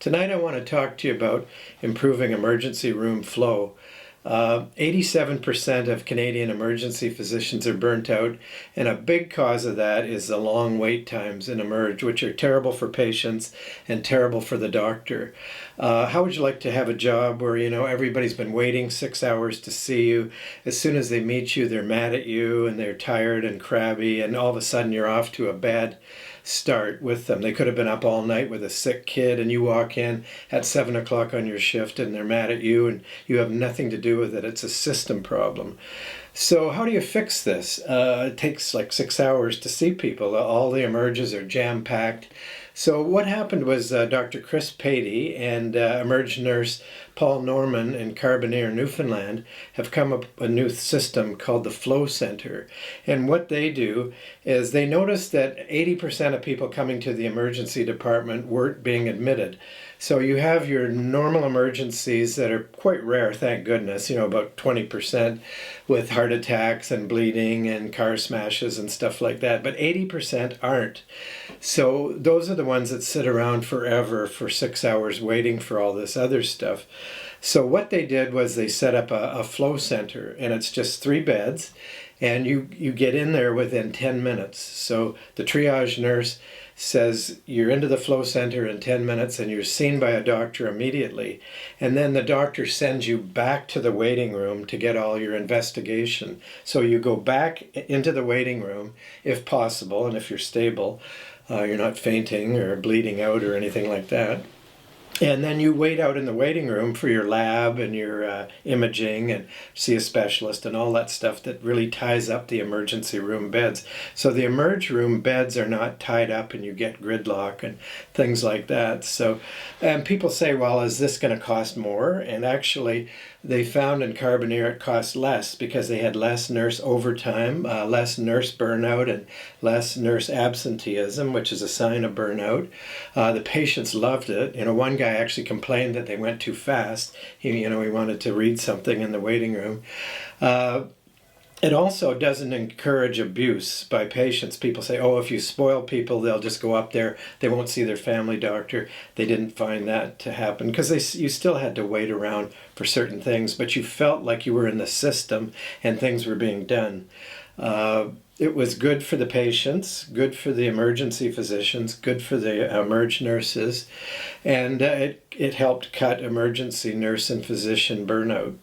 Tonight I want to talk to you about improving emergency room flow. 87% of Canadian emergency physicians are burnt out, and a big cause of that is the long wait times in Emerge, which are terrible for patients and terrible for the doctor. How would you like to have a job where, everybody's been waiting 6 hours to see you? As soon as they meet you, they're mad at you and they're tired and crabby, and all of a sudden you're off to a bad start with them. They could have been up all night with a sick kid, and you walk in at 7 o'clock on your shift and they're mad at you and you have nothing to do with it. It's a system problem. So how do you fix this? It takes like 6 hours to see people. All the emerges are jam-packed. So what happened was Dr. Chris Patey and emerge nurse Paul Norman in Carbonear, Newfoundland, have come up with a new system called the Flow Center. And what they do is they noticed that 80% of people coming to the emergency department weren't being admitted. So you have your normal emergencies that are quite rare, thank goodness, about 20% with heart attacks and bleeding and car smashes and stuff like that. But 80% aren't. So those are the ones that sit around forever for 6 hours waiting for all this other stuff. So what they did was they set up a flow center, and it's just 3 beds, and you get in there within 10 minutes. So the triage nurse says you're into the flow center in 10 minutes and you're seen by a doctor immediately. And then the doctor sends you back to the waiting room to get all your investigation. So you go back into the waiting room if possible, and if you're stable, you're not fainting or bleeding out or anything like that. And then you wait out in the waiting room for your lab and your imaging and see a specialist and all that stuff that really ties up the emergency room beds. So the emerge room beds are not tied up and you get gridlock and things like that. So, and people say, well, is this going to cost more? And actually, they found in Carbonear it cost less because they had less nurse overtime, less nurse burnout, and less nurse absenteeism, which is a sign of burnout. The patients loved it. One guy actually complained that they went too fast. He wanted to read something in the waiting room. It also doesn't encourage abuse by patients. People say, oh, if you spoil people, they'll just go up there. They won't see their family doctor. They didn't find that to happen because you still had to wait around for certain things, but you felt like you were in the system and things were being done. It was good for the patients, good for the emergency physicians, good for the emerge nurses, and it helped cut emergency nurse and physician burnout.